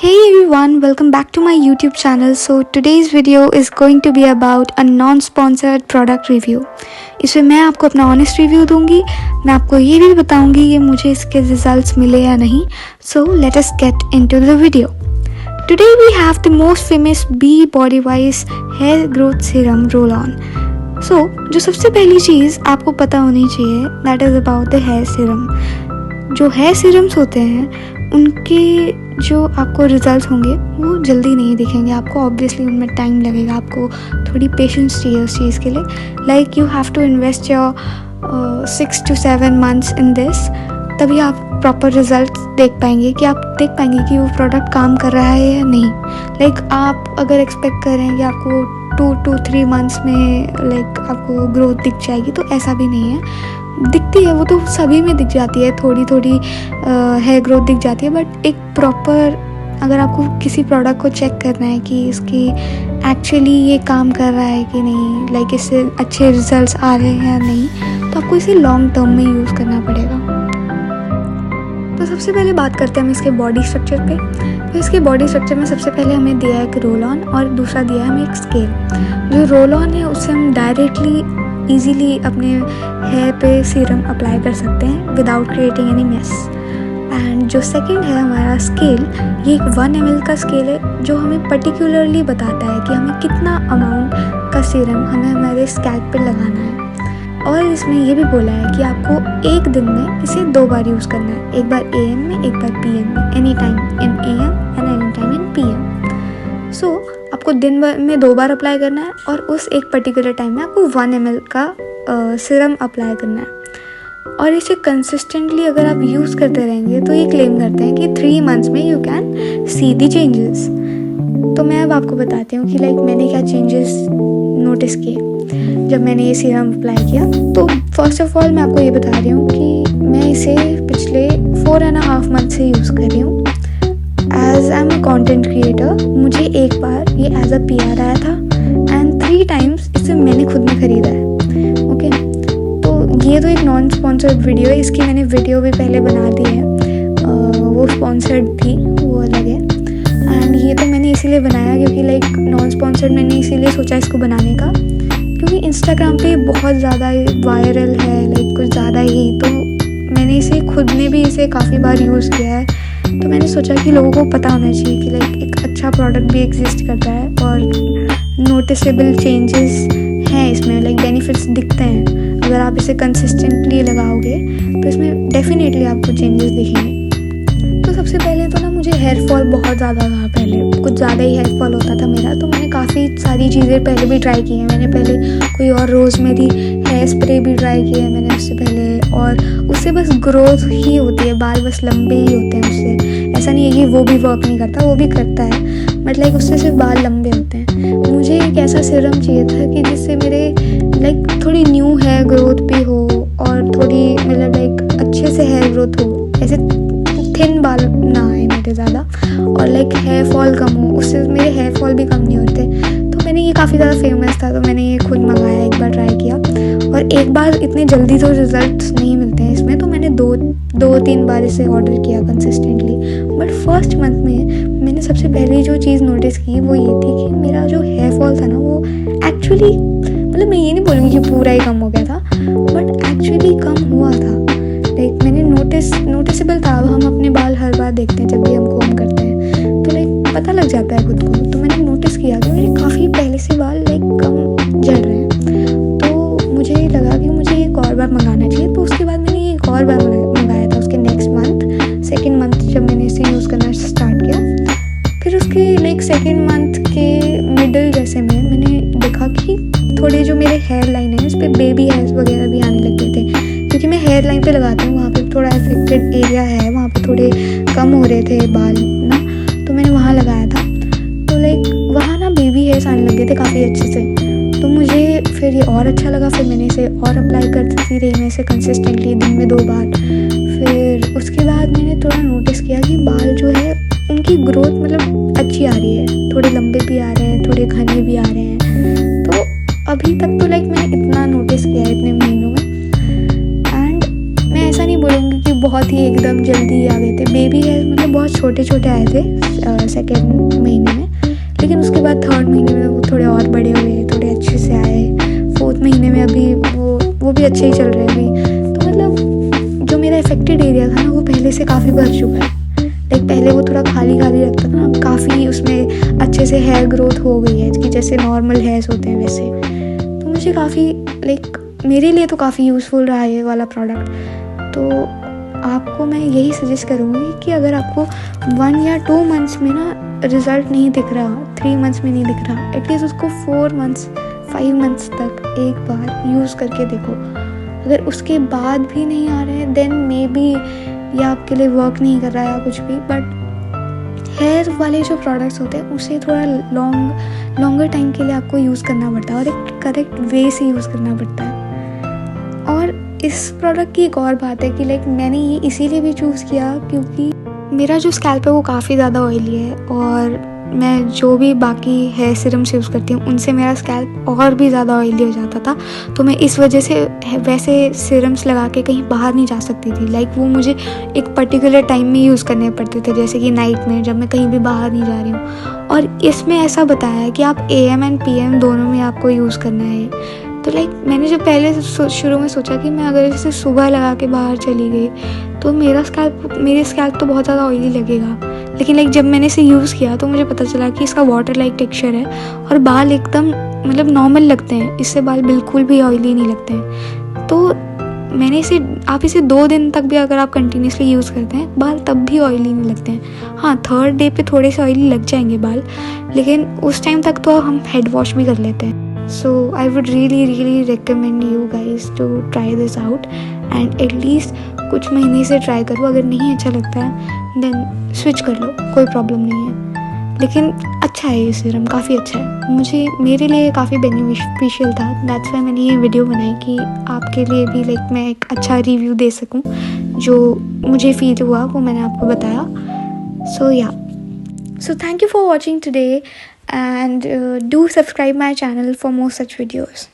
Hey everyone, welcome back to my YouTube channel. So today's video is going to be about a non-sponsored product review. इसमें मैं आपको अपना honest review दूंगी. मैं आपको ये भी बताऊंगी कि मुझे इसके रिजल्ट्स मिले या नहीं. So let us get into the video. Today we have the most famous Be Body Wise Hair Growth Serum Roll-On. So जो सबसे पहली चीज़ आपको पता होनी चाहिए that is about the hair serum. जो हेयर सीरम्स होते हैं उनके जो आपको रिजल्ट्स होंगे वो जल्दी नहीं दिखेंगे आपको. ऑब्वियसली उनमें टाइम लगेगा, आपको थोड़ी पेशेंस चाहिए उस चीज़ के लिए. Like you have to invest your 6 to 7 months in this. तभी आप प्रॉपर रिजल्ट देख पाएंगे कि वो प्रोडक्ट काम कर रहा है या नहीं. लाइक आप अगर एक्सपेक्ट कर रहे हैं कि आपको 2 to 3 months में आपको ग्रोथ दिख जाएगी, तो ऐसा भी नहीं है. दिखती है, वो तो सभी में दिख जाती है, थोड़ी थोड़ी हेयर ग्रोथ दिख जाती है. बट एक प्रॉपर अगर आपको किसी प्रोडक्ट को चेक करना है कि इसकी एक्चुअली ये काम कर रहा है कि नहीं, लाइक इससे अच्छे रिजल्ट्स आ रहे हैं या नहीं, तो आपको इसे लॉन्ग टर्म में यूज़ करना पड़ेगा. तो सबसे पहले बात करते हैं हम इसके बॉडी स्ट्रक्चर पे. तो इसके बॉडी स्ट्रक्चर में सबसे पहले हमें दिया है एक रोल ऑन और दूसरा दिया है हमें एक स्केल. जो रोल ऑन है उससे हम डायरेक्टली ईजीली अपने हेयर पे सीरम अप्लाई कर सकते हैं without creating any mess. And जो सेकंड है हमारा स्केल, ये एक 1 ml का स्केल है जो हमें पर्टिकुलरली बताता है कि हमें कितना अमाउंट का सीरम हमें हमारे स्कैल्प पे लगाना है. और इसमें ये भी बोला है कि आपको एक दिन में इसे 2 बार यूज़ करना है, एक बार AM में एक बार PM में, any time in AM and any time in PM. सो आपको दिन भर में 2 बार अप्लाई करना है और उस एक पर्टिकुलर टाइम में आपको 1 ml का सीरम अप्लाई करना है. और इसे कंसिस्टेंटली अगर आप यूज़ करते रहेंगे तो ये क्लेम करते हैं कि 3 months में you can see the changes. तो मैं अब आपको बताती हूँ कि मैंने क्या चेंजेस नोटिस किए जब मैंने ये सीरम अप्लाई किया. तो फर्स्ट ऑफ ऑल मैं आपको ये बता रही हूँ कि मैं इसे पिछले 4.5 months से यूज़ कर रही हूँ. As I am a content creator, मुझे एक बार ये एज अ PR आया था एंड 3 times इसे मैंने खुद में ख़रीदा है. ओके, तो ये तो एक नॉन स्पॉन्सर्ड वीडियो है, इसकी मैंने वीडियो भी पहले बना दी है. वो स्पॉन्सर्ड थी, वो अलग है. एंड ये तो मैंने इसीलिए बनाया क्योंकि नॉन स्पॉन्सर्ड मैंने इसीलिए सोचा इसको बनाने का क्योंकि इंस्टाग्राम पे बहुत ज़्यादा वायरल है, कुछ ज़्यादा ही. तो मैंने इसे खुद ने भी इसे काफ़ी बार यूज़ किया है. तो मैंने सोचा कि लोगों को पता होना चाहिए कि एक अच्छा प्रोडक्ट भी एग्जिस्ट करता है और नोटिसेबल चेंजेस हैं इसमें, बेनिफिट्स दिखते हैं. अगर आप इसे कंसिस्टेंटली लगाओगे तो इसमें डेफिनेटली आपको चेंजेस दिखेंगे. तो सबसे पहले तो मुझे हेयर फॉल बहुत ज़्यादा था. पहले कुछ ज़्यादा ही हेयर फॉल होता था मेरा. तो मैंने काफ़ी सारी चीज़ें पहले भी ट्राई की हैं. मैंने पहले कोई और रोज़मेरी हेयर स्प्रे भी ट्राई किया है मैंने उससे पहले, और उससे बस ग्रोथ ही होती है, बाल बस लंबे ही होते हैं उससे. ऐसा नहीं है कि वो भी वर्क नहीं करता, वो भी करता है, बट उससे सिर्फ बाल लंबे होते हैं. मुझे एक ऐसा सीरम चाहिए था कि जिससे मेरे थोड़ी न्यू हेयर ग्रोथ भी हो और थोड़ी अच्छे से हेयर ग्रोथ हो, ऐसे थिन बाल ना आए मेरे ज़्यादा, और हेयर फॉल कम हो, उससे मेरे हेयर फॉल भी कम नहीं होते. तो मैंने ये काफ़ी ज़्यादा फेमस था, तो मैंने ये खुद मंगाया, एक बार ट्राई किया. और एक बार इतने जल्दी तो रिजल्ट्स नहीं मिलते हैं इसमें, तो मैंने 2-3 बार इसे ऑर्डर किया कंसिस्टेंटली. बट फर्स्ट मंथ में मैंने सबसे पहले जो चीज़ नोटिस की वो ये थी कि मेरा जो हेयर फॉल था ना, वो एक्चुअली मैं ये नहीं बोलूँगी कि पूरा ही कम हो गया था, बट एक्चुअली कम हुआ था. मैंने नोटिसेबल था. अब हम अपने बाल हर बार देखते हैं जब भी हम कोम करते हैं, तो पता लग जाता है खुद को. तो मैंने नोटिस किया कि मेरे काफ़ी पहले से बाल कम झड़ रहे हैं. तो मुझे लगा कि मुझे एक और बार मंगाना चाहिए. तो उसके बाद मैंने ये एक और बार मंगाया था उसके नेक्स्ट मंथ, सेकेंड मंथ जब मैंने इसे यूज़ करना स्टार्ट किया. फिर उसके सेकेंड मंथ के मिडल जैसे में मैंने देखा कि थोड़े जो मेरे हेयर लाइन है उस पर बेबी हेयर्स वगैरह भी आने लग गए थे. क्योंकि मैं हेयर लाइन पे लगाती हूँ, वहाँ पे थोड़ा अफेक्टेड एरिया है, वहाँ पे थोड़े कम हो रहे थे बाल ना, तो मैंने वहाँ लगाया था. तो वहाँ ना बेबी हेयर्स आने लगे थे काफ़ी अच्छे से. तो मुझे फिर ये और अच्छा लगा. फिर मैंने इसे और अप्लाई करती रही मैं इसे कंसिस्टेंटली दिन में 2 बार. फिर उसके बाद मैंने थोड़ा नोटिस किया कि बाल जो है उनकी ग्रोथ अच्छी आ रही है, थोड़े लंबे भी आ रहे हैं, थोड़े घने भी आ रहे हैं. तो अभी तक तो मैंने इतना नोटिस किया है इतने महीनों में. एंड मैं ऐसा नहीं बोलूँगी कि बहुत ही एकदम जल्दी आ गए थे. बेबी हेयर बहुत छोटे छोटे आए थे सेकेंड महीने में, लेकिन उसके बाद थर्ड महीने में वो थोड़े और बड़े हुए, थोड़े अच्छे से आए। फोर्थ महीने में अभी वो भी अच्छे ही चल रहे हैं अभी। तो मतलब जो मेरा अफेक्टेड एरिया था ना वो पहले से काफ़ी भर चुका है। लाइक पहले वो थोड़ा खाली खाली लगता था ना, काफ़ी उसमें अच्छे से हेयर ग्रोथ हो गई है कि जैसे नॉर्मल हेयर्स होते हैं वैसे। तो मुझे काफ़ी लाइक मेरे लिए तो काफ़ी यूज़फुल रहा है ये वाला प्रोडक्ट। तो आपको मैं यही सजेस्ट करूँगी कि अगर आपको 1 या 2 मंथ्स में ना रिज़ल्ट नहीं दिख रहा, 3 मंथ्स में नहीं दिख रहा, एटलीस्ट उसको 4 मंथ्स 5 मंथ्स तक एक बार यूज़ करके देखो। अगर उसके बाद भी नहीं आ रहे हैं देन मे बी ये आपके लिए वर्क नहीं कर रहा है या कुछ भी। बट हेयर वाले जो प्रोडक्ट्स होते हैं उसे थोड़ा लॉन्गर टाइम के लिए आपको यूज़ करना पड़ता है और एक करेक्ट वे से यूज़ करना पड़ता है। और इस प्रोडक्ट की एक और बात है कि लाइक मैंने ये इसीलिए भी चूज़ किया क्योंकि मेरा जो स्कैल्प है वो काफ़ी ज़्यादा ऑयली है और मैं जो भी बाकी हेयर सीरम्स यूज़ करती हूँ उनसे मेरा स्कैल्प और भी ज़्यादा ऑयली हो जाता था। तो मैं इस वजह से वैसे सीरम्स लगा के कहीं बाहर नहीं जा सकती थी। लाइक वो मुझे एक पर्टिकुलर टाइम में यूज़ करने पड़ते थे, जैसे कि नाइट में जब मैं कहीं भी बाहर नहीं जा रही हूँ। और इसमें ऐसा बताया है कि आप AM एंड PM दोनों में आपको यूज़ करना है। तो लाइक मैंने जब पहले शुरू में सोचा कि मैं अगर इसे सुबह लगा के बाहर चली गई तो मेरे स्कैल्प तो बहुत ज़्यादा ऑयली लगेगा। लेकिन लाइक जब मैंने इसे यूज़ किया तो मुझे पता चला कि इसका वाटर लाइक टेक्सचर है और बाल एकदम मतलब नॉर्मल लगते हैं, इससे बाल बिल्कुल भी ऑयली नहीं लगते हैं। तो मैंने आप इसे 2 दिन तक भी अगर आप कंटिन्यूसली यूज़ करते हैं बाल तब भी ऑयली नहीं लगते हैं। हाँ, 3rd डे पे थोड़े से ऑयली लग जाएंगे बाल, लेकिन उस टाइम तक तो हम हेड वॉश भी कर लेते हैं। So I would really recommend you guys to try this out and at least कुछ महीने से ट्राई करो। अगर नहीं अच्छा लगता है देन स्विच कर लो, कोई प्रॉब्लम नहीं है। लेकिन अच्छा है ये सीरम, काफ़ी अच्छा है, मेरे लिए काफ़ी बेनिफिशियल था। दैट्स वाई मैंने ये वीडियो बनाई कि आपके लिए भी लाइक मैं एक अच्छा रिव्यू दे सकूं। जो मुझे फील हुआ वो मैंने आपको बताया। So thank you for watching today and do subscribe my channel for more such videos.